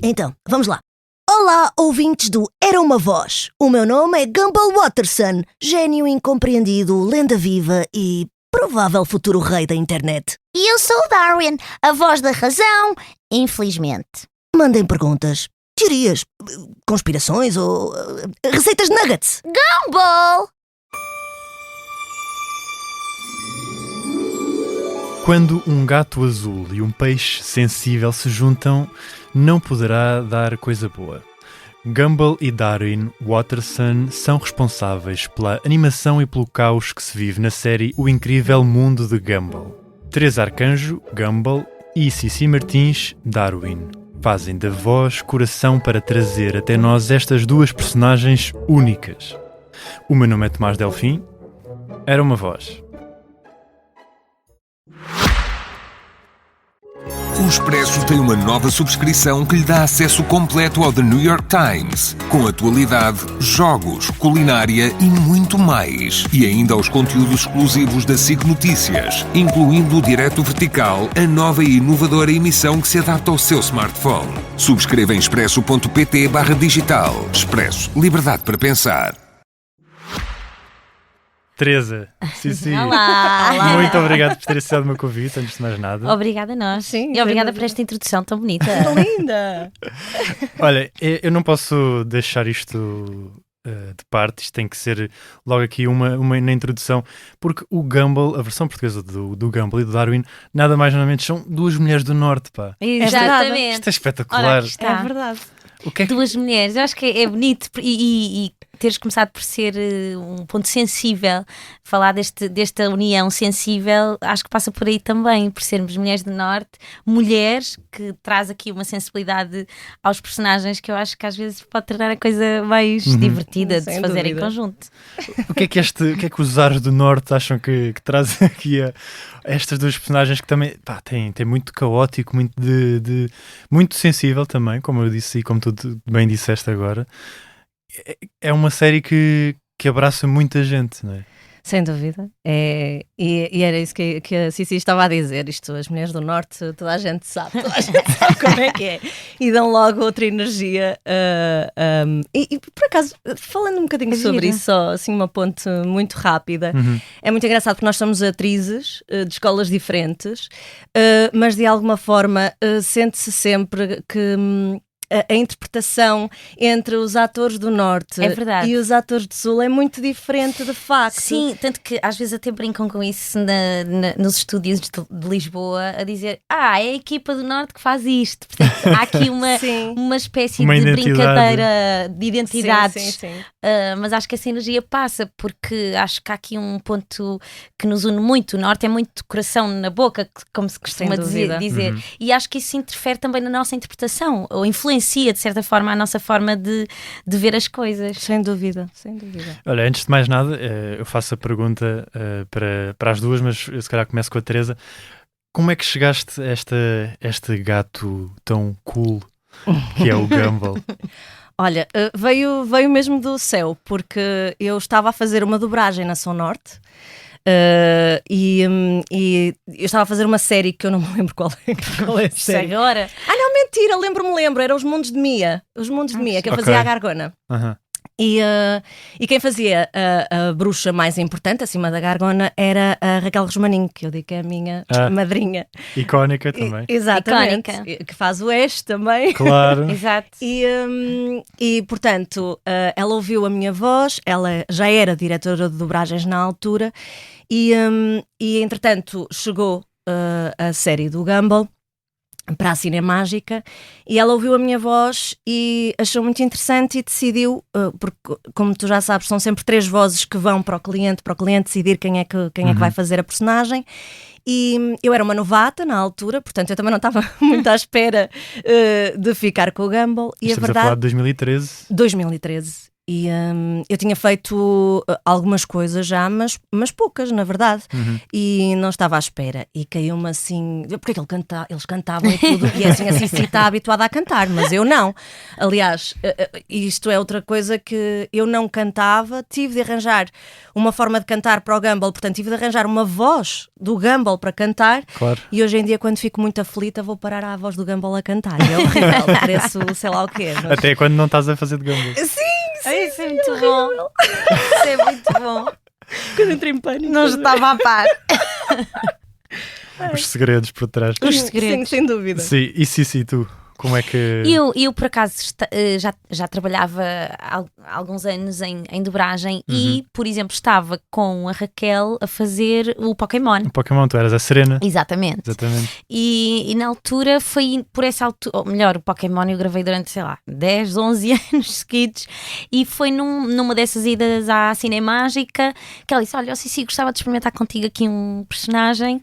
Então, vamos lá. Olá, ouvintes do Era Uma Voz. O meu nome é Gumball Watterson, gênio incompreendido, lenda viva e provável futuro rei da internet. E eu sou o Darwin, a voz da razão, infelizmente. Mandem perguntas, teorias, conspirações ou receitas de nuggets. Gumball! Quando um gato azul e um peixe sensível se juntam, não poderá dar coisa boa. Gumball e Darwin Watterson são responsáveis pela animação e pelo caos que se vive na série O Incrível Mundo de Gumball. Teresa Arcanjo, Gumball, e Cici Martins, Darwin, fazem da voz coração para trazer até nós estas duas personagens únicas. O meu nome é Tomás Delfim. Era uma voz. O Expresso tem uma nova subscrição que lhe dá acesso completo ao The New York Times, com atualidade, jogos, culinária e muito mais. E ainda aos conteúdos exclusivos da SIC Notícias, incluindo o Direto Vertical, a nova e inovadora emissão que se adapta ao seu smartphone. Subscreva em expresso.pt/digital. Expresso. Liberdade para pensar. Teresa, Cici, Olá! muito obrigado por ter aceitado o meu convite, antes de mais nada. Obrigada a nós. Sim, E obrigada por esta introdução tão bonita. Linda! Olha, eu não posso deixar isto de parte, isto tem que ser logo aqui uma na introdução, porque o Gumball, a versão portuguesa do Gumball e do Darwin, nada mais nada menos são duas mulheres do norte, pá. Exatamente. Isto é espetacular. Ora, aqui está. É verdade. O que é que... Duas mulheres, eu acho que é bonito e teres começado por ser um ponto sensível, falar desta união sensível, acho que passa por aí também, por sermos mulheres do Norte, mulheres, que traz aqui uma sensibilidade aos personagens que eu acho que às vezes pode tornar a coisa mais divertida de Sem se fazer em dúvida. conjunto. O que é que os ares do norte acham que trazem aqui a estas duas personagens que também tem muito caótico, muito sensível também, como eu disse e como tu bem disseste agora. É uma série que abraça muita gente, não é? Sem dúvida. E era isso que a Cici estava a dizer. Isto, as mulheres do Norte, toda a gente sabe como é que é. E dão logo outra energia. E por acaso, falando um bocadinho sobre isso, só assim uma ponte muito rápida, é muito engraçado porque nós somos atrizes de escolas diferentes, mas de alguma forma sente-se sempre que a interpretação entre os atores do Norte e os atores do Sul é muito diferente, de facto. Sim, tanto que às vezes até brincam com isso nos estúdios de Lisboa, a dizer, é a equipa do Norte que faz isto. Portanto, há aqui uma espécie de brincadeira de identidades. Sim. Mas acho que essa energia passa, porque acho que há aqui um ponto que nos une muito. O Norte é muito coração na boca, como se costuma dizer. E acho que isso interfere também na nossa interpretação, ou influencia de certa forma a nossa forma de ver as coisas. Sem dúvida. Olha, antes de mais nada, eu faço a pergunta para as duas, mas eu se calhar começo com a Teresa. Como é que chegaste a este gato tão cool que é o Gumball? Olha, veio mesmo do céu, porque eu estava a fazer uma dobragem na Som Norte. E eu estava a fazer uma série que eu não me lembro qual é a série. Agora? Não, mentira, lembro, era Os Mundos de Mia. Os Mundos de Mia, que eu fazia a Gargona. E quem fazia a bruxa mais importante acima da Gargona era a Raquel Rosmaninho, que eu digo que é a minha madrinha. Icónica também. Exatamente. Icónica. Que faz o Oeste também. Claro. Exato. E portanto, ela ouviu a minha voz, ela já era diretora de dobragens na altura, e entretanto chegou a série do Gumball para a Cinemágica, e ela ouviu a minha voz e achou muito interessante e decidiu, porque como tu já sabes, são sempre 3 vozes que vão para o cliente decidir quem é que vai fazer a personagem. E eu era uma novata na altura, portanto eu também não estava muito à espera de ficar com o Gumball. E Estamos a falar de 2013. 2013. eu tinha feito algumas coisas já, mas poucas, na verdade. E não estava à espera. E caiu-me assim. Porque é que eles cantavam e tudo. E assim, a Cici está habituada a cantar, mas eu não. Aliás, isto é outra coisa que eu não cantava. Tive de arranjar uma forma de cantar para o Gumball, portanto, tive de arranjar uma voz do Gumball para cantar. Claro. E hoje em dia, quando fico muito aflita, vou parar à voz do Gumball a cantar. E é horrível, pareço sei lá o quê. Mas... Até quando não estás a fazer de Gumball. Sim, Isso é muito bom. Isso é muito bom. quando entrei em pânico. Não estava a par. Os segredos por trás. Os segredos. Sim, sem dúvida. Sim, e Cici, tu? Como é que... Eu por acaso, já trabalhava há alguns anos em dobragem e, por exemplo, estava com a Raquel a fazer o Pokémon. O Pokémon, tu eras a Serena. Exatamente. Exatamente. E na altura foi por essa altura, ou melhor, o Pokémon eu gravei durante, sei lá, 10, 11 anos seguidos e foi numa dessas idas à Cinemágica que ela disse, olha, Cici, gostava de experimentar contigo aqui um personagem.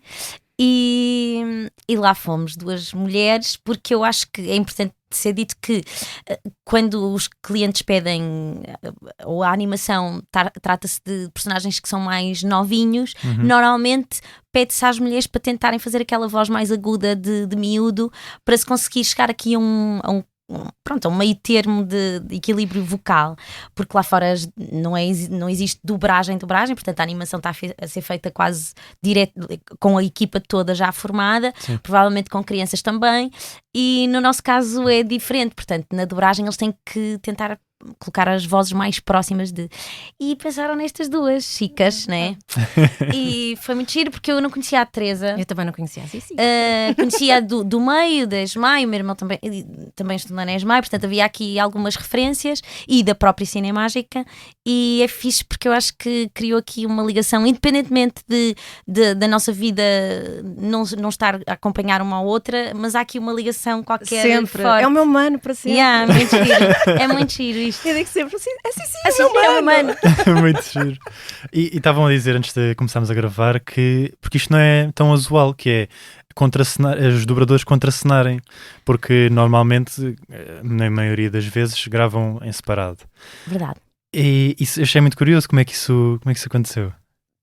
E lá fomos, duas mulheres, porque eu acho que é importante ser dito que quando os clientes pedem ou a animação trata-se de personagens que são mais novinhos, normalmente pede-se às mulheres para tentarem fazer aquela voz mais aguda de miúdo para se conseguir chegar aqui a um meio termo de equilíbrio vocal, porque lá fora não existe dobragem, portanto a animação está a ser feita quase direto, com a equipa toda já formada, provavelmente com crianças também, e no nosso caso é diferente, portanto na dobragem eles têm que tentar colocar as vozes mais próximas e pensaram nestas duas chicas, né? E foi muito giro porque eu não conhecia a Teresa. Eu também não conhecia a Cici. Conhecia do meio, da ESMAI, o meu irmão também estudou na ESMAI, portanto havia aqui algumas referências e da própria Cinemágica e é fixe porque eu acho que criou aqui uma ligação, independentemente da nossa vida não estar a acompanhar uma à outra, mas há aqui uma ligação qualquer sempre. Forte. É o meu mano para sempre. Yeah, muito giro. É muito giro isto. Eu digo sempre assim, é Cici, Assim é o mano. Muito giro. E estavam a dizer antes de começarmos a gravar porque isto não é tão usual, que é os dobradores contracenarem, porque normalmente, na maioria das vezes, gravam em separado. Verdade. E isso, eu achei muito curioso como é que isso aconteceu.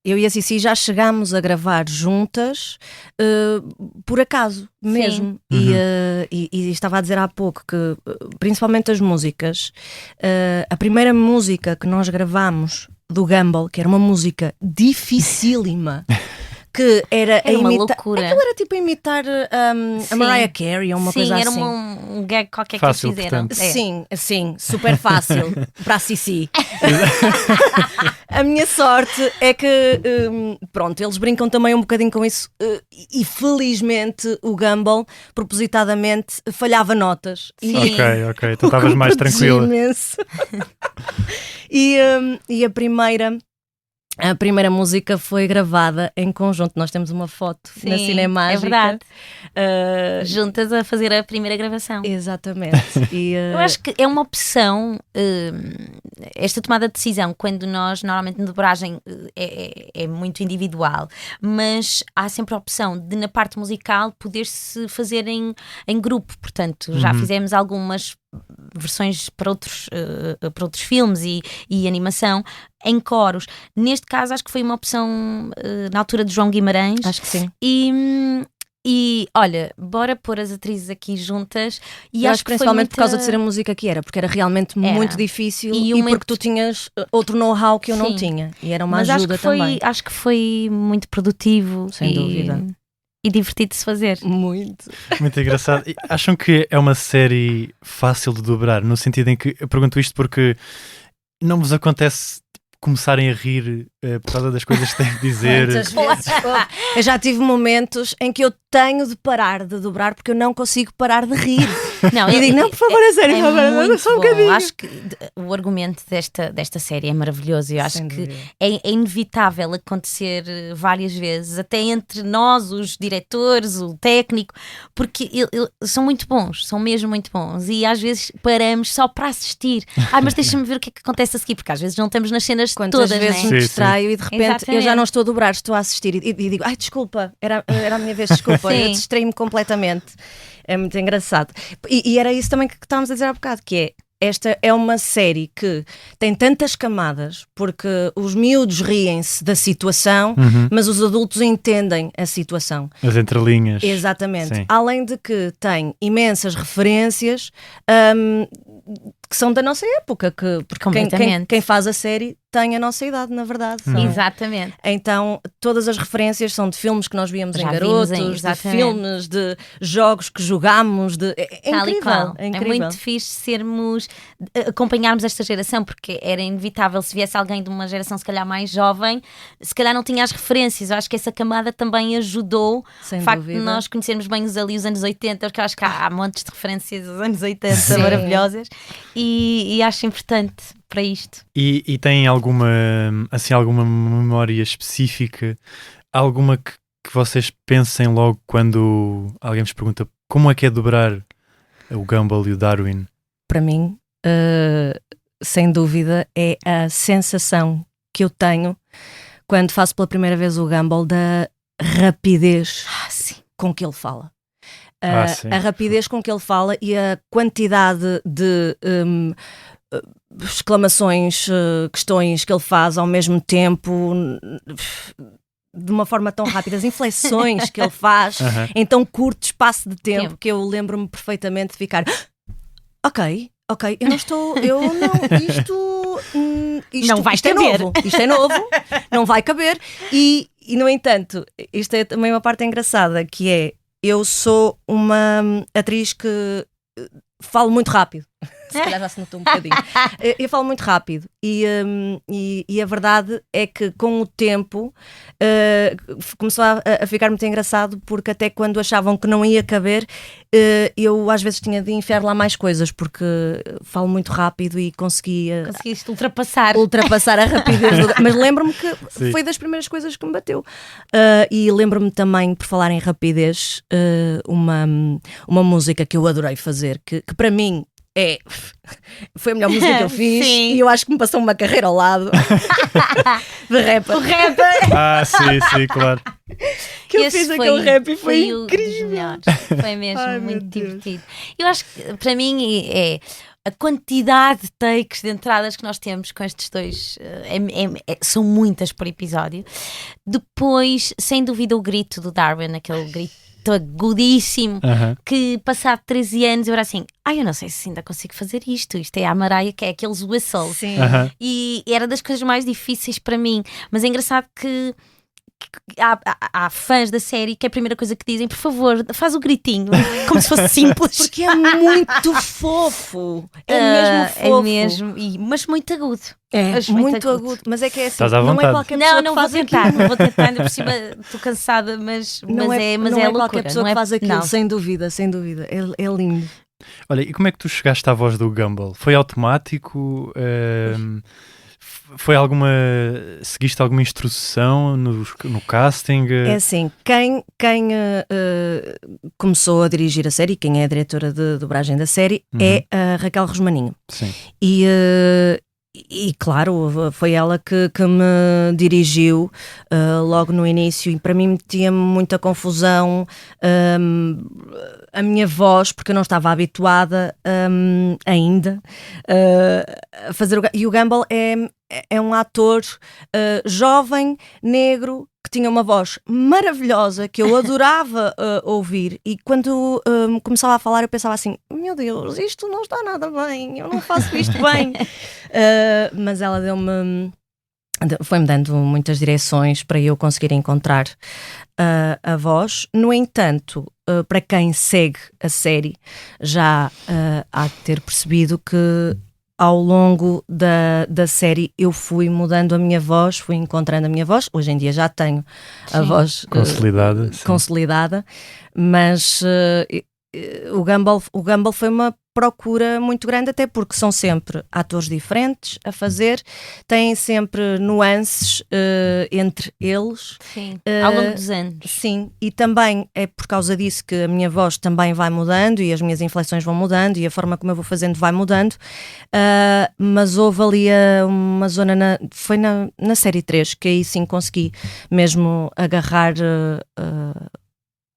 Eu e a Cici já chegámos a gravar juntas por acaso mesmo. E estava a dizer há pouco que, principalmente as músicas, a primeira música que nós gravámos do Gumball, que era uma música dificílima, que era uma imitar. loucura. Aquilo era tipo a imitar a Mariah Carey ou uma coisa assim. Sim, era um gag qualquer fácil, que eles fizeram. portanto. Sim, super fácil para a Cici. A minha sorte é que, pronto, eles brincam também um bocadinho com isso e felizmente o Gumball, propositadamente, falhava notas. Sim. Ok, tu estavas mais tranquila. Imenso. E a primeira música foi gravada em conjunto. Nós temos uma foto na Cinemágica. É verdade. Juntas a fazer a primeira gravação. Exatamente. Eu acho que é uma opção esta tomada de decisão, quando nós, normalmente na dobragem, é muito individual, mas há sempre a opção de, na parte musical, poder-se fazer em grupo. Portanto, já fizemos algumas versões para outros filmes e animação em coros. Neste caso acho que foi uma opção na altura de João Guimarães. Acho que sim. E olha, bora pôr as atrizes aqui juntas. E acho que principalmente por causa de ser a música que era, porque era realmente muito difícil e porque tu tinhas outro know-how que eu não tinha. E era uma ajuda também. Acho que foi muito produtivo. Sem dúvida. E divertido de se fazer. Muito engraçado. E acham que é uma série fácil de dobrar? No sentido em que, eu pergunto isto porque não vos acontece começarem a rir por causa das coisas que têm que dizer? Muitas vezes. Eu já tive momentos em que eu tenho de parar de dobrar porque eu não consigo parar de rir. Não, e digo, não, por favor, é sério, muito só um bom. bocadinho. Acho que o argumento desta série é maravilhoso. Eu acho que é inevitável acontecer várias vezes, até entre nós, os diretores, o técnico, porque são muito bons, são mesmo muito bons. E às vezes paramos só para assistir. Mas deixa-me ver o que é que acontece a seguir, porque às vezes não estamos nas cenas Quantas todas, vezes né? me distraio e de repente Exatamente. eu já não estou a dobrar, estou a assistir e digo, ai, desculpa, era a minha vez, desculpa, eu distraí-me completamente. É muito engraçado. E era isso também que estávamos a dizer há bocado, que esta é uma série que tem tantas camadas, porque os miúdos riem-se da situação, mas os adultos entendem a situação. As entrelinhas. Exatamente. Sim. Além de que tem imensas referências que são da nossa época, porque quem faz a série tem a nossa idade, na verdade. Exatamente. Então, todas as referências são de filmes que nós víamos em garotos, de filmes, de jogos que jogámos, é incrível. É muito fixe acompanharmos esta geração, porque era inevitável, se viesse alguém de uma geração se calhar mais jovem, se calhar não tinha as referências. Eu acho que essa camada também ajudou, sem o facto dúvida, de nós conhecermos bem os anos 80, porque eu acho que há montes de referências dos anos 80 maravilhosas, e acho importante para isto. E tem alguma memória específica, alguma que vocês pensem logo quando alguém vos pergunta como é que é dobrar o Gumball e o Darwin? Para mim, sem dúvida, é a sensação que eu tenho quando faço pela primeira vez o Gumball, da rapidez com que ele fala. A rapidez com que ele fala e a quantidade de exclamações, questões que ele faz ao mesmo tempo, de uma forma tão rápida, as inflexões que ele faz em tão curto espaço de tempo, que eu lembro-me perfeitamente de ficar ok, isto não vai caber. Isto é novo, não vai caber. E no entanto, isto é também uma parte engraçada, que é, eu sou uma atriz que falo muito rápido. Se calhar já se notou um bocadinho. Eu falo muito rápido e a verdade é que com o tempo começou a ficar muito engraçado, porque até quando achavam que não ia caber, eu às vezes tinha de enfiar lá mais coisas, porque falo muito rápido e conseguiste ultrapassar a rapidez. Mas lembro-me que foi das primeiras coisas que me bateu. E lembro-me também, por falar em rapidez, uma música que eu adorei fazer, que para mim foi a melhor música que eu fiz. Sim. E eu acho que me passou uma carreira ao lado de rapper. O rapper! Sim, claro. Que eu fiz aquele rap e foi incrível. Foi mesmo muito divertido. Eu acho que para mim é a quantidade de takes, de entradas que nós temos com estes dois, são muitas por episódio. Depois, sem dúvida, o grito do Darwin, aquele grito agudíssimo, que passado 13 anos eu era assim, eu não sei se ainda consigo fazer isto é a Mariah, que é aqueles whistles. E era das coisas mais difíceis para mim, mas é engraçado que há fãs da série que é a primeira coisa que dizem, por favor, faz o gritinho, como se fosse simples. Porque é muito fofo. Mesmo fofo. Mesmo, mas muito agudo. Muito agudo. Mas é que é assim, estás à não vontade. é qualquer pessoa não que faz vou tentar, aquilo. não vou tentar, ainda por cima estou cansada, mas não é loucura. Qualquer pessoa que faz aquilo, sem dúvida. É lindo. Olha, e como é que tu chegaste à voz do Gumball? Foi automático? Seguiste alguma instrução no casting? É assim, quem começou a dirigir a série, quem é a diretora de dobragem da série, é a Raquel Rosmaninho. Sim. E claro, foi ela que me dirigiu logo no início, e para mim metia-me muita confusão a minha voz, porque eu não estava habituada ainda a fazer e o Gumball é um ator jovem, negro, que tinha uma voz maravilhosa, que eu adorava ouvir, e quando começava a falar eu pensava assim, meu Deus, isto não está nada bem, eu não faço isto bem. Mas ela foi-me dando muitas direções para eu conseguir encontrar a voz. No entanto, para quem segue a série já há de ter percebido que ao longo da série eu fui mudando a minha voz, fui encontrando a minha voz. Hoje em dia já tenho a voz consolidada, mas o Gumball foi uma procura muito grande, até porque são sempre atores diferentes a fazer, têm sempre nuances entre eles. Sim, ao longo dos anos. Sim, e também é por causa disso que a minha voz também vai mudando e as minhas inflexões vão mudando e a forma como eu vou fazendo vai mudando, mas houve ali uma zona, foi na série 3 que aí sim consegui mesmo agarrar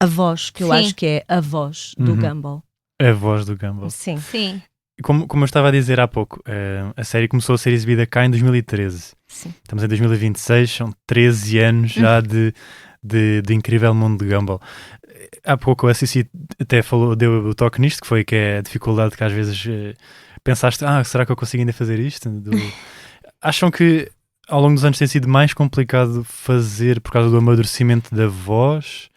a voz, que eu acho que é a voz do Gumball. A voz do Gumball. Sim. como eu estava a dizer há pouco, a série começou a ser exibida cá em 2013. Sim. Estamos em 2026, são 13 anos já de incrível mundo de Gumball. Há pouco a Cici até deu o toque nisto, que é a dificuldade que às vezes pensaste, será que eu consigo ainda fazer isto? Acham que ao longo dos anos tem sido mais complicado fazer por causa do amadurecimento da voz?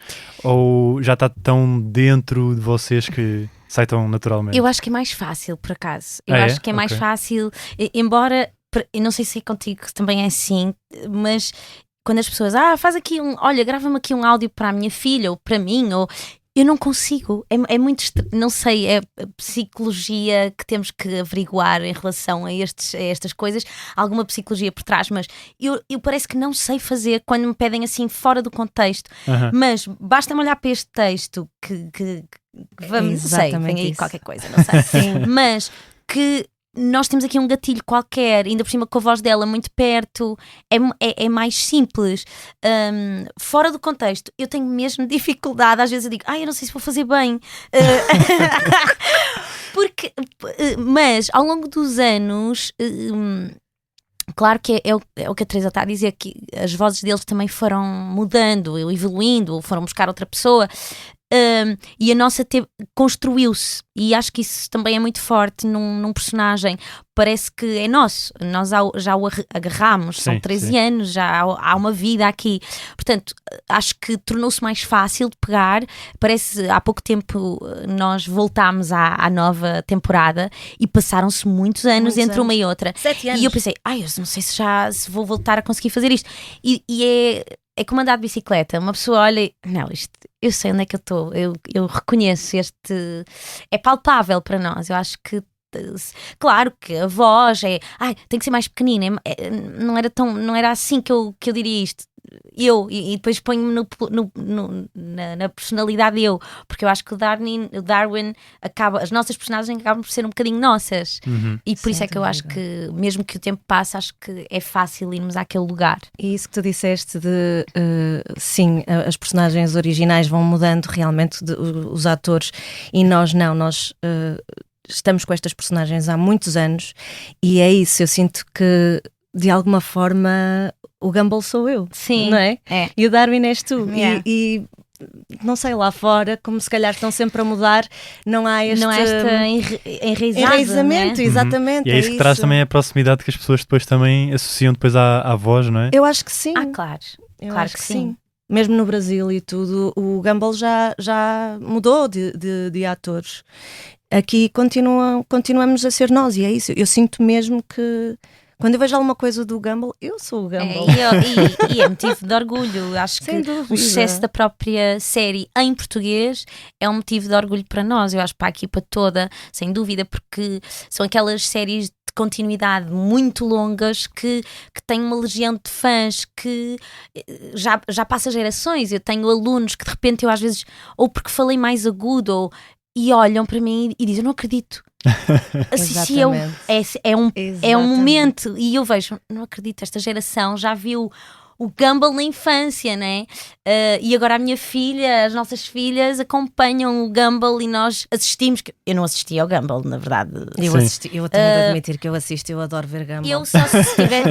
Ou já está tão dentro de vocês que sai tão naturalmente? Eu acho que é mais fácil, por acaso. Eu acho que é mais fácil, embora, eu não sei se é contigo que também é assim, mas quando as pessoas, faz aqui olha, grava-me aqui um áudio para a minha filha ou para mim, ou eu não consigo, é muito, não sei, é a psicologia que temos que averiguar em relação a estas coisas, alguma psicologia por trás, mas eu parece que não sei fazer quando me pedem assim fora do contexto, mas basta-me olhar para este texto que vamos, não sei, vem aí qualquer coisa, não sei, sim. Mas que nós temos aqui um gatilho qualquer, ainda por cima com a voz dela muito perto, é mais simples. Fora do contexto, eu tenho mesmo dificuldade, às vezes eu digo, eu não sei se vou fazer bem. Mas ao longo dos anos, claro que é o que a Teresa está a dizer, que as vozes deles também foram mudando, evoluindo, foram buscar outra pessoa. E a nossa construiu-se, e acho que isso também é muito forte num personagem. Parece que é nosso, nós já o agarramos, são 13 anos, já há uma vida aqui, portanto acho que tornou-se mais fácil de pegar. Parece, há pouco tempo nós voltámos à nova temporada e passaram-se muitos anos entre uma e outra. 7 anos. E eu pensei, eu não sei se vou voltar a conseguir fazer isto, e é como andar de bicicleta, uma pessoa olha e, não, isto, eu sei onde é que eu estou, eu reconheço é palpável para nós. Eu acho que, claro que a voz tem que ser mais pequenina, não era assim que eu diria isto. E depois ponho-me na personalidade porque eu acho que o Darwin as nossas personagens acabam por ser um bocadinho nossas, e por isso é que eu acho que mesmo que o tempo passe, acho que é fácil irmos àquele lugar. E isso que tu disseste de sim, as personagens originais vão mudando realmente, os atores, e nós estamos com estas personagens há muitos anos, e é isso, eu sinto que de alguma forma o Gumball sou eu, sim, não é? E o Darwin és tu, e não sei, lá fora, como se calhar estão sempre a mudar, não há este enraizamento, né? Exatamente. E é isso que traz também a proximidade que as pessoas depois também associam depois à voz, não é? Eu acho que sim. Claro. Eu claro acho que sim. Mesmo no Brasil e tudo, o Gumball já mudou de atores. Aqui continuamos a ser nós, e é isso. Eu sinto mesmo que quando eu vejo alguma coisa do Gumball, eu sou o Gumball. E é motivo de orgulho. Acho que o sucesso da própria série em português é um motivo de orgulho para nós. Eu acho para a equipa toda, sem dúvida, porque são aquelas séries de continuidade muito longas que têm uma legião de fãs que já passa gerações. Eu tenho alunos que de repente eu às vezes, ou porque falei mais agudo, e olham para mim e dizem, não acredito. Assim, é um momento, e eu vejo, não acredito, esta geração já viu o Gumball na infância, né? E agora a minha filha, as nossas filhas acompanham o Gumball e nós assistimos. Eu não assisti ao Gumball, na verdade. Eu tenho de admitir que eu assisto, eu adoro ver Gumball. Eu só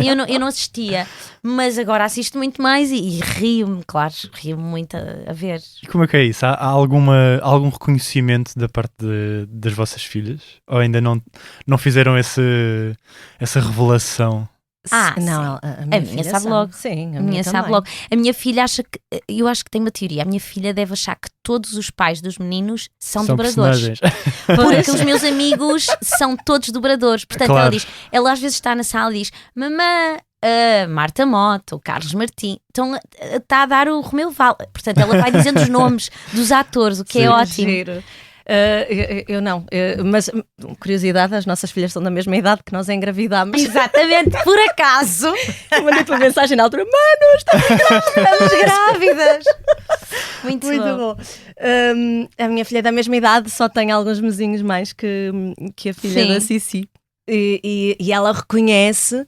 eu não assistia, mas agora assisto muito mais e rio-me, claro, rio-me muito a ver. E como é que é isso? Há algum reconhecimento da parte das vossas filhas? Ou ainda não fizeram essa revelação? Não, a minha sabe logo. Sim, a minha sabe logo. A minha filha eu acho que tem uma teoria. A minha filha deve achar que todos os pais dos meninos são dobradores. Porque os meus amigos são todos dobradores. Portanto, claro. ela às vezes está na sala e diz: mamã, Marta Mota, o Carlos Martim, está a dar o Romeu Val. Portanto, ela vai dizendo os nomes dos atores, o que é ótimo. Giro. Eu não, mas curiosidade, as nossas filhas são da mesma idade que nós engravidámos. Exatamente, por acaso. Mandei-te uma mensagem na altura: Mano, estamos grávidas. Muito bom. A minha filha é da mesma idade, só tem alguns mesinhos mais que a filha da Cici. e ela reconhece.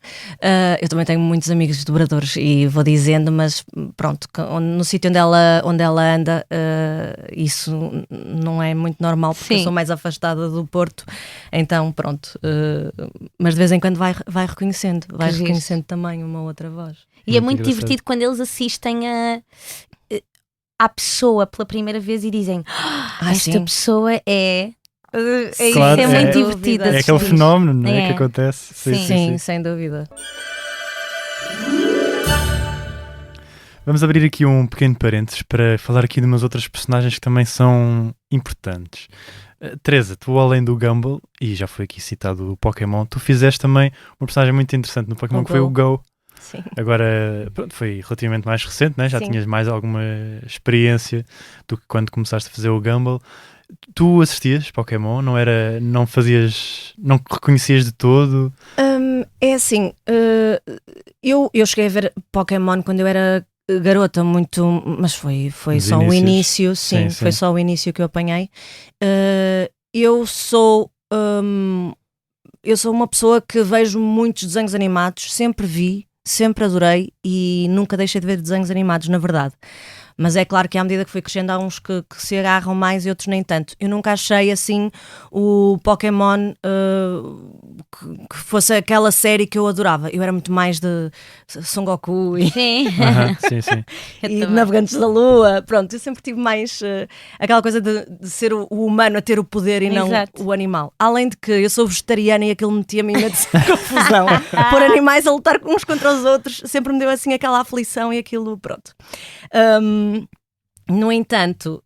Eu também tenho muitos amigos dobradores e vou dizendo, mas pronto, no sítio onde ela anda, isso não é muito normal, porque eu sou mais afastada do Porto, então pronto. Mas de vez em quando vai reconhecendo, reconhecendo também uma outra voz. E é muito divertido quando eles assistem à pessoa pela primeira vez e dizem: esta pessoa é. Claro, isso é muito divertido. É aquele fenómeno, não é? Que acontece. Sim, sem dúvida. Vamos abrir aqui um pequeno parênteses para falar aqui de umas outras personagens que também são importantes. Teresa, tu além do Gumball, e já foi aqui citado o Pokémon, tu fizeste também uma personagem muito interessante no Pokémon, que foi o Go. Sim. Agora, pronto, foi relativamente mais recente, né? Já tinhas mais alguma experiência do que quando começaste a fazer o Gumball. Tu assistias Pokémon? Não reconhecias de todo? É assim, eu cheguei a ver Pokémon quando eu era garota, mas foi só o início, sim, foi só o início que eu apanhei. Eu sou uma pessoa que vejo muitos desenhos animados, sempre vi, sempre adorei e nunca deixei de ver desenhos animados, na verdade. Mas é claro que à medida que fui crescendo há uns que se agarram mais e outros nem tanto. Eu nunca achei assim o Pokémon que fosse aquela série que eu adorava. Eu era muito mais de Son Goku e, sim. Sim. e Navegantes da Lua. Pronto, eu sempre tive mais aquela coisa de ser o humano a ter o poder e não o animal. Além de que eu sou vegetariana e aquilo metia-me imensa confusão. Pôr animais a lutar uns contra os outros sempre me deu assim aquela aflição e aquilo, pronto. No entanto,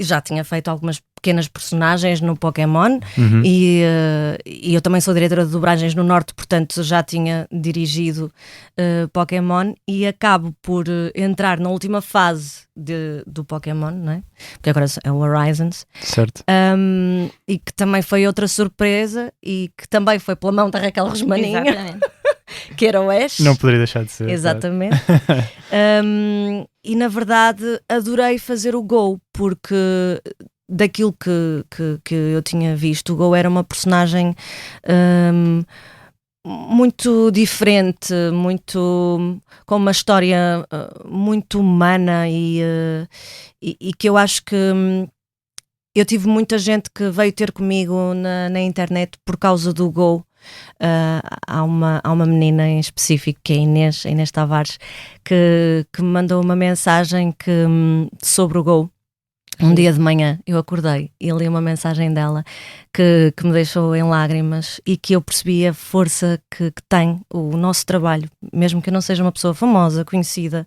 já tinha feito algumas pequenas personagens no Pokémon e eu também sou diretora de dobragens no Norte, portanto já tinha dirigido Pokémon e acabo por entrar na última fase do Pokémon, não é? Porque agora é o Horizons. Certo. E que também foi outra surpresa e que também foi pela mão da Raquel Rosmaninho. Exatamente. Que era o Ash. Não poderia deixar de ser. Exatamente. E na verdade adorei fazer o Go, porque daquilo que eu tinha visto, o Go era uma personagem muito diferente, muito com uma história muito humana e que eu acho que eu tive muita gente que veio ter comigo na internet por causa do Go. Há uma menina em específico que é a Inês Tavares que me mandou uma mensagem sobre o Go. Um dia de manhã eu acordei e li uma mensagem dela que me deixou em lágrimas e que eu percebi a força que tem o nosso trabalho, mesmo que eu não seja uma pessoa famosa, conhecida.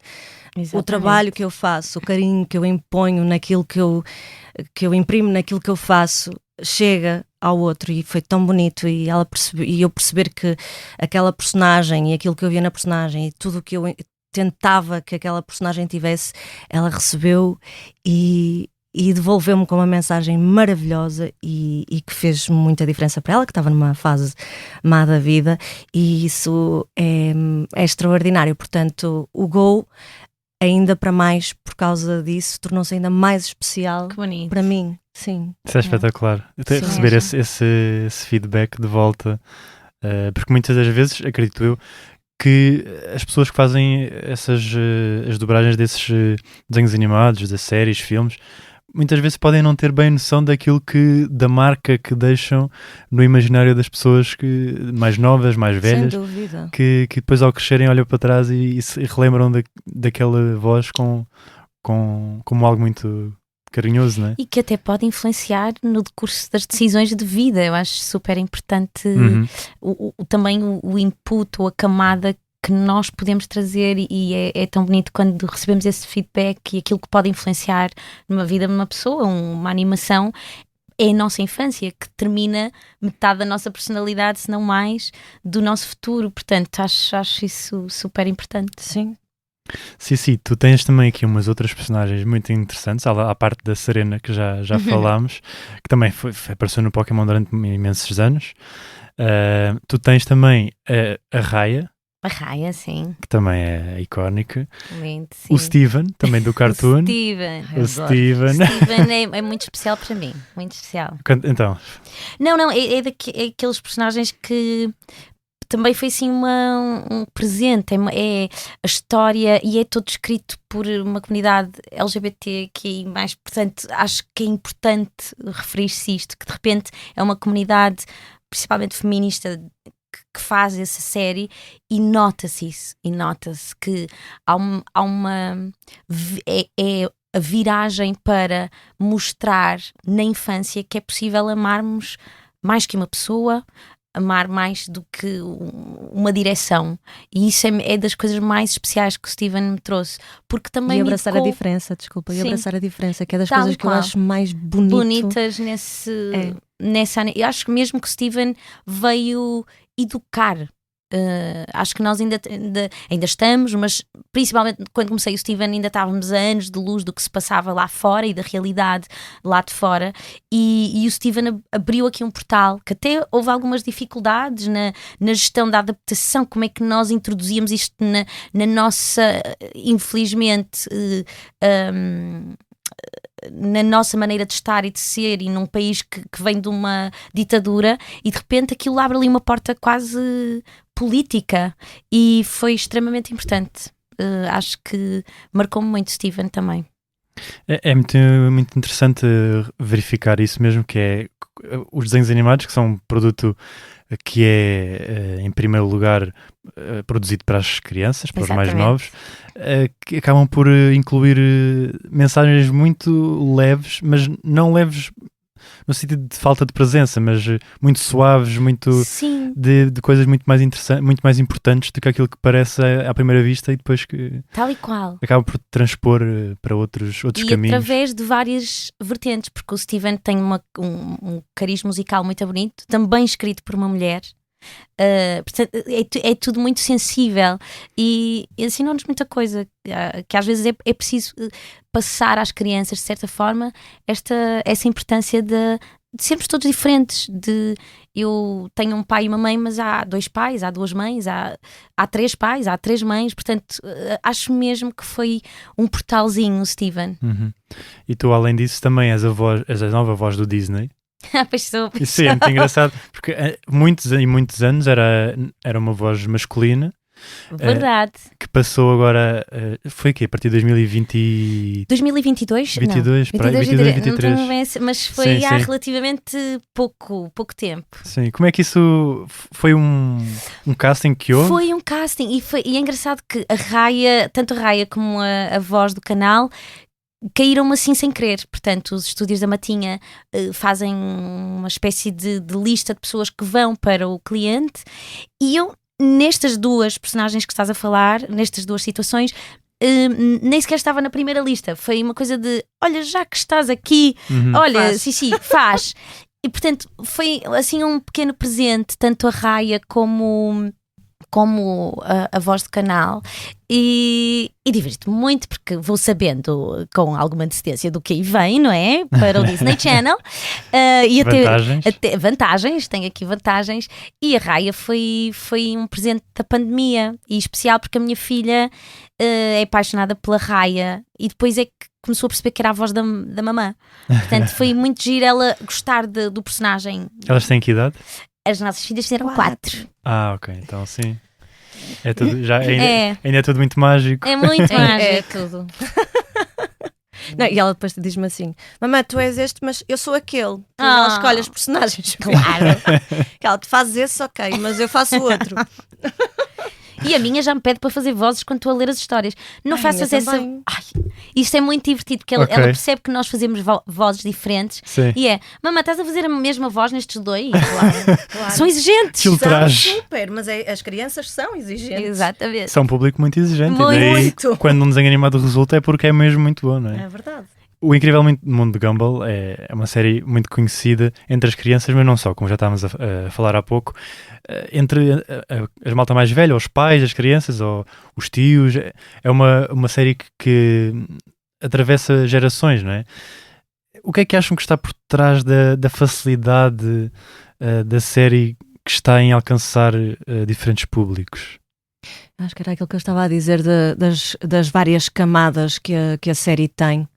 Exatamente. O trabalho que eu faço, o carinho que eu imponho naquilo que eu imprimo naquilo que eu faço chega ao outro e foi tão bonito e eu perceber que aquela personagem e aquilo que eu via na personagem e tudo o que eu tentava que aquela personagem tivesse, ela recebeu e devolveu-me com uma mensagem maravilhosa e que fez muita diferença para ela, que estava numa fase má da vida, e isso é extraordinário. Portanto, o Go, ainda para mais por causa disso, tornou-se ainda mais especial para mim. Sim. Isso é espetacular. Até receber esse feedback de volta, porque muitas das vezes, acredito eu, que as pessoas que fazem as dobragens desses desenhos animados, das séries, filmes, muitas vezes podem não ter bem noção da marca que deixam no imaginário das pessoas mais novas, mais velhas. Sem dúvida. Que depois ao crescerem olham para trás e se relembram daquela voz como algo muito carinhoso, não é? E que até pode influenciar no decurso das decisões de vida. Eu acho super importante também o input ou a camada que nós podemos trazer e é tão bonito quando recebemos esse feedback e aquilo que pode influenciar numa vida de uma pessoa, uma animação. É a nossa infância que determina metade da nossa personalidade, se não mais, do nosso futuro. Portanto, acho isso super importante. Sim. Sim, tu tens também aqui umas outras personagens muito interessantes, à parte da Serena, que já falámos, que também apareceu no Pokémon durante imensos anos. Tu tens também a Raya. A Raya, sim. que também é icónica. Lindo, sim. O Steven, também do cartoon. O Steven. Steven é muito especial para mim, muito especial. Então, Não, é daqueles personagens que também foi assim um presente, é a história e é todo escrito por uma comunidade LGBT que mais, portanto, acho que é importante referir-se isto, que de repente é uma comunidade principalmente feminista que faz essa série e nota-se isso, e nota-se que há uma é a viragem para mostrar na infância que é possível amarmos mais que uma pessoa, amar mais do que uma direção, e isso é das coisas mais especiais que o Steven me trouxe, porque também e abraçar me educou, a diferença, desculpa, e Sim. abraçar a diferença, que é das Tal coisas e que eu qual. acho mais bonitas nessa. Eu acho que mesmo que o Steven veio educar. Acho que nós ainda estamos, mas principalmente quando comecei o Steven ainda estávamos a anos de luz do que se passava lá fora e da realidade lá de fora, e o Steven abriu aqui um portal que até houve algumas dificuldades na gestão da adaptação, como é que nós introduzíamos isto na nossa, infelizmente, na nossa maneira de estar e de ser, e num país que vem de uma ditadura, e de repente aquilo abre ali uma porta quase política, e foi extremamente importante. Acho que marcou-me muito Steven também. É muito, muito interessante verificar isso mesmo, que é os desenhos animados, que são um produto que é, em primeiro lugar, produzido para as crianças, para os mais novos, que acabam por incluir mensagens muito leves, mas não leves no sentido de falta de presença, mas muito suaves, muito de coisas muito mais interessantes, muito mais importantes do que aquilo que parece à primeira vista, e depois que tal e qual acaba por transpor para outros e caminhos. Através de várias vertentes, porque o Steven tem um cariz musical muito bonito, também escrito por uma mulher. Portanto, é tudo muito sensível e ensinou-nos muita coisa, que às vezes é preciso passar às crianças, de certa forma, essa importância de sermos todos diferentes. Eu tenho um pai e uma mãe, mas há 2 pais, há 2 mães, há 3 pais, há 3 mães, portanto acho mesmo que foi um portalzinho o Steven. E tu, além disso, também és a nova voz do Disney. Pois sou. Isso é muito engraçado, porque muitos anos era uma voz masculina. Verdade. Que passou agora, foi o quê? A partir de 2022? 22, não. 23. Mas foi há sim. relativamente pouco tempo. Sim, como é que isso foi um casting que houve? Foi um casting e é engraçado que tanto a Raya como a voz do canal caíram-me assim sem querer. Portanto, os estúdios da Matinha fazem uma espécie de lista de pessoas que vão para o cliente, e eu, nestas 2 personagens que estás a falar, nestas 2 situações, nem sequer estava na primeira lista. Foi uma coisa de, olha, já que estás aqui, olha, sim, faz. E portanto foi assim um pequeno presente, tanto a Raya como a voz do canal, e divirto-me muito porque vou sabendo com alguma antecedência do que aí vem, não é? Para o Disney Channel. E até vantagens, tenho aqui vantagens, e a Raya foi um presente da pandemia, e especial porque a minha filha é apaixonada pela Raya, e depois é que começou a perceber que era a voz da mamã. Portanto, foi muito giro ela gostar do personagem. Elas têm que idade? As nossas filhas fizeram 4. Ok, então sim. É tudo, ainda é tudo muito mágico. É muito mágico. É tudo. Não, e ela depois diz-me assim: mamãe, tu és este, mas eu sou aquele. Ela escolhe os personagens. Claro. Ela, tu fazes esse, ok, mas eu faço o outro. E a minha já me pede para fazer vozes quando estou a ler as histórias. Não faças essa. Isto é muito divertido, porque ela percebe que nós fazemos vozes diferentes. Sim. E é, mamãe, estás a fazer a mesma voz nestes 2? Claro. São exigentes. São super, mas as crianças são exigentes. Exatamente. São um público muito exigente. Muito. E daí, quando um desenho animado resulta, é porque é mesmo muito bom, não é? É verdade. O Incrível Mundo de Gumball é uma série muito conhecida entre as crianças, mas não só, como já estávamos a falar há pouco, entre as malta mais velha, os pais, as crianças, ou os tios. É uma série que atravessa gerações, não é? O que é que acham que está por trás da facilidade da série que está em alcançar diferentes públicos? Acho que era aquilo que eu estava a dizer das várias camadas que a série tem.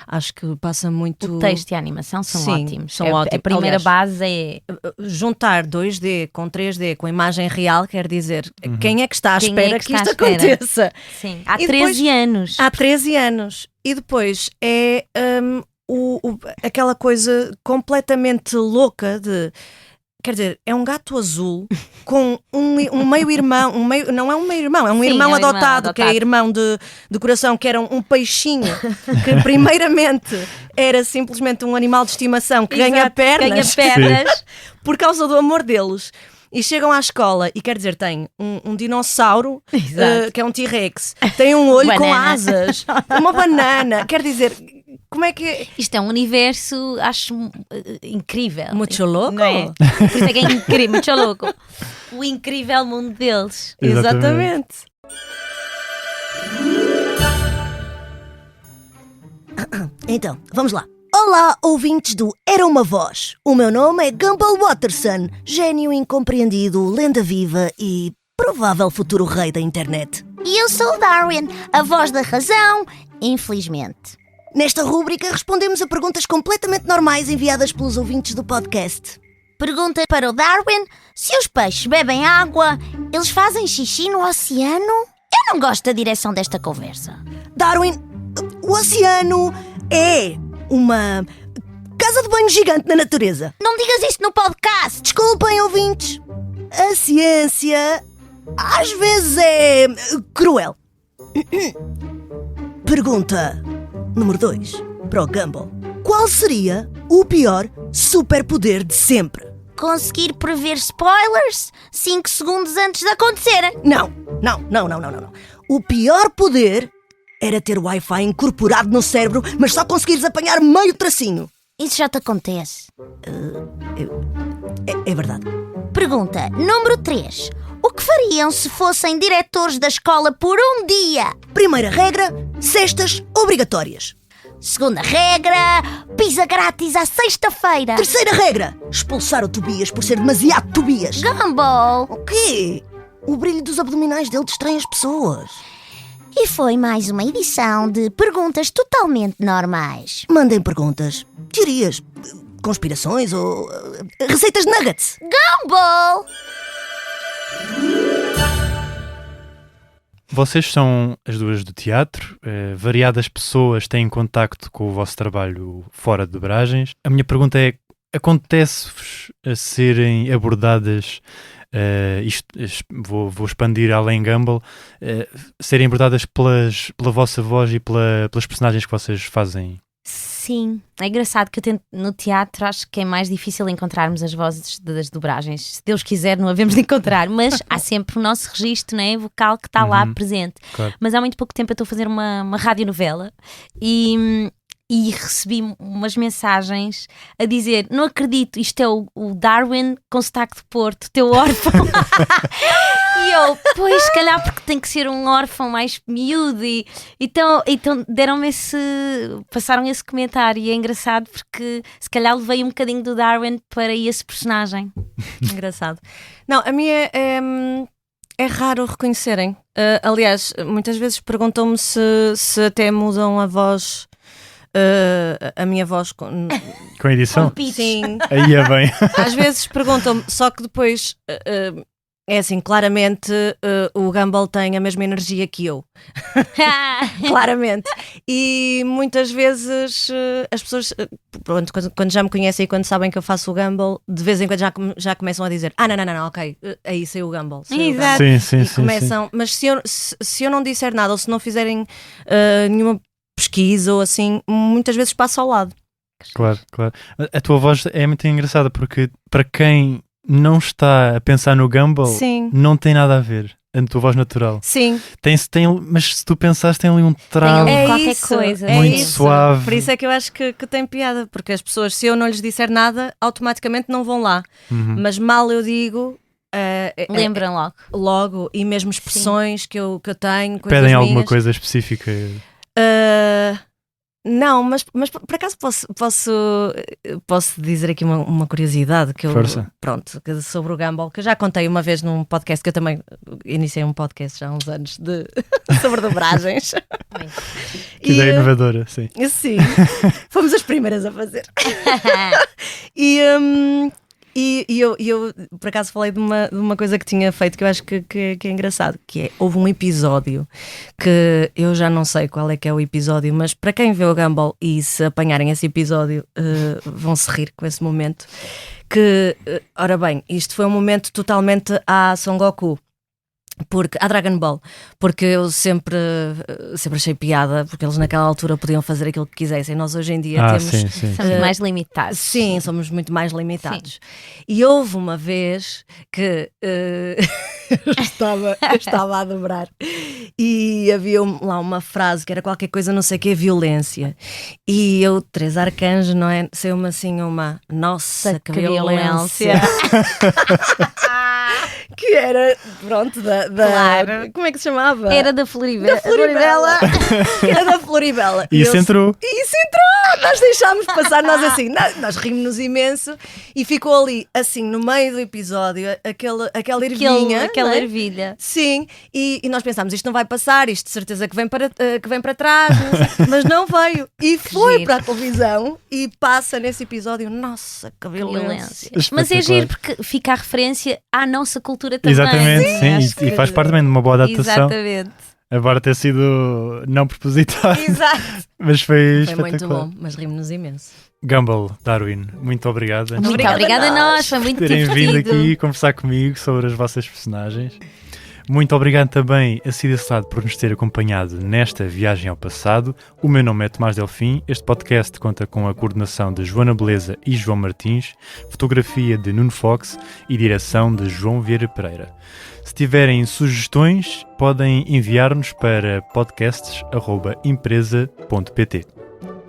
Acho que passa muito... O texto e a animação são Sim, ótimos. são ótimos. A primeira Aliás, base é... juntar 2D com 3D com imagem real quer dizer quem é que está à Quem espera é que que está isto à espera? aconteça. Sim. Há E 13 anos. Há 13 anos. E depois é aquela coisa completamente louca de... Quer dizer, é um gato azul com um meio-irmão, não é um meio-irmão, é um Sim, irmão é um irmão adotado, que é adotado. irmão de coração, que era um peixinho, que primeiramente era simplesmente um animal de estimação que ganha Exato, pernas Ganha pernas. por causa do amor deles. E chegam à escola e quer dizer, tem um dinossauro, Exato. que é um T-Rex, tem um olho com Banana. asas, uma banana, quer dizer, como é que... Isto é um universo, acho, incrível. Muito louco. Não é? Por isso é que é incrível, muito louco. O incrível mundo deles. Exatamente. Então, vamos lá. Olá, ouvintes do Era uma Voz. O meu nome é Gumball Watterson, gênio incompreendido, lenda viva e provável futuro rei da internet. E eu sou o Darwin, a voz da razão, infelizmente. Nesta rúbrica respondemos a perguntas completamente normais enviadas pelos ouvintes do podcast. Pergunta para o Darwin: se os peixes bebem água, eles fazem xixi no oceano? Eu não gosto da direção desta conversa. Darwin, o oceano é uma casa de banho gigante na natureza. Não digas isso no podcast! Desculpem, ouvintes. A ciência às vezes é cruel. Pergunta número 2 para o Gumball. Qual seria o pior superpoder de sempre? Conseguir prever spoilers 5 segundos antes de acontecerem. Não. O pior poder era ter Wi-Fi incorporado no cérebro, mas só conseguires apanhar meio tracinho. Isso já te acontece. É verdade. Pergunta número 3. O que fariam se fossem diretores da escola por um dia? Primeira regra, cestas obrigatórias. Segunda regra, pizza grátis à sexta-feira. Terceira regra, expulsar o Tobias por ser demasiado Tobias. Gumball! O quê? O brilho dos abdominais dele distrai as pessoas. E foi mais uma edição de perguntas totalmente normais. Mandem perguntas, teorias, conspirações ou receitas de nuggets. Gumball! Vocês são as duas do teatro, variadas pessoas têm contacto com o vosso trabalho fora de dobragens. A minha pergunta é, acontece-vos a serem abordadas, vou expandir além Gumball, serem abordadas pela vossa voz e pelas personagens que vocês fazem? Sim, é engraçado que eu tento, no teatro acho que é mais difícil encontrarmos as vozes das dobragens. Se Deus quiser não havemos de encontrar, mas há sempre o nosso registro, né, vocal que está lá presente. Claro. Mas há muito pouco tempo eu estou a fazer uma radionovela e recebi umas mensagens a dizer: não acredito, isto é o Darwin com sotaque de Porto, teu órfão. E eu, pois, se calhar porque tem que ser um órfão mais miúdo. Então deram-me passaram esse comentário. E é engraçado porque se calhar levei um bocadinho do Darwin para esse personagem. Engraçado. Não, a mim é raro reconhecerem. Aliás, muitas vezes perguntam-me se até mudam a voz, a minha voz com edição? Sim. Aí é bem. Às vezes perguntam-me, só que depois é assim, claramente o Gumball tem a mesma energia que eu. Claramente. E muitas vezes as pessoas, pronto, quando já me conhecem e quando sabem que eu faço o Gumball, de vez em quando já começam a dizer: não, ok, aí saiu o Gumball. Exato. Sim, E começam, mas se eu não disser nada ou se não fizerem nenhuma pesquisa ou assim, muitas vezes passo ao lado. Claro. A tua voz é muito engraçada porque para quem não está a pensar no Gumball, Sim. não tem nada a ver. A tua voz natural. Sim. Mas se tu pensares, tem ali um travo Tem É qualquer isso, coisa. é muito isso. suave. Por isso é que eu acho que tem piada, porque as pessoas, se eu não lhes disser nada, automaticamente não vão lá. Mas mal eu digo, Lembram logo. logo, e mesmo expressões que eu tenho. coisas Pedem alguma minhas. coisa específica? Não, mas por acaso posso dizer aqui uma curiosidade que eu, Força. pronto, sobre o Gumball, que eu já contei uma vez num podcast, que eu também iniciei um podcast já há uns anos sobre dobragens. Que ideia inovadora, sim. Sim, fomos as primeiras a fazer. E eu, por acaso, falei de uma coisa que tinha feito que eu acho que é engraçado, que é, houve um episódio que eu já não sei qual é que é o episódio, mas para quem vê o Gumball e se apanharem esse episódio, vão se rir com esse momento, que, ora bem, isto foi um momento totalmente à Son Goku. A Dragon Ball, porque eu sempre achei piada, porque eles naquela altura podiam fazer aquilo que quisessem. Nós hoje em dia temos. Sim. Somos mais limitados. Sim, somos muito mais limitados. E houve uma vez que eu estava a dobrar e havia lá uma frase que era qualquer coisa, não sei o que, violência. E eu, Três Arcanjos, não é? Saiu-me assim uma nossa, que violência. Que era, pronto, Claro. Como é que se chamava? Era da Floribela. Da Floribela. Era da Floribela. E isso entrou. Nós deixámos passar, nós assim, nós rimos-nos imenso e ficou ali, assim, no meio do episódio, aquela ervilha. Aquela não é? ervilha. Sim, e nós pensámos, isto não vai passar, isto de certeza que vem para trás, não sei, mas não veio. E foi giro. para a televisão e passa nesse episódio, nossa, que violência. Mas é Espetacular. giro porque fica a referência à nossa cultura também. Exatamente, Sim, sim. E faz parte também de uma boa adaptação. Exatamente. Embora tenha sido não propositado. Exato. Mas foi Foi muito espetacular. bom, mas rimos-nos imenso. Gumball, Darwin, muito obrigado. Antes Muito Obrigada obrigada a a nós, foi por muito terem divertido. vindo aqui conversar comigo sobre as vossas personagens. Muito obrigado também a Cida Celado por nos ter acompanhado nesta viagem ao passado. O meu nome é Tomás Delfim. Este podcast conta com a coordenação de Joana Beleza e João Martins, fotografia de Nuno Fox e direção de João Vieira Pereira. Se tiverem sugestões, podem enviar-nos para podcasts@empresa.pt.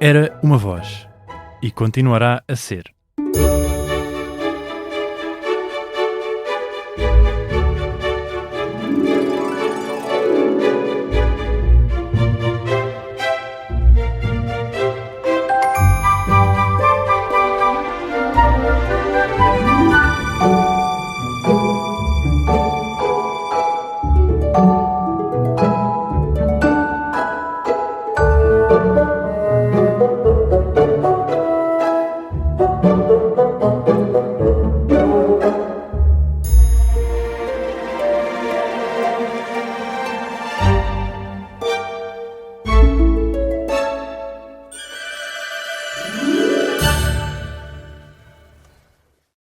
Era uma voz e continuará a ser.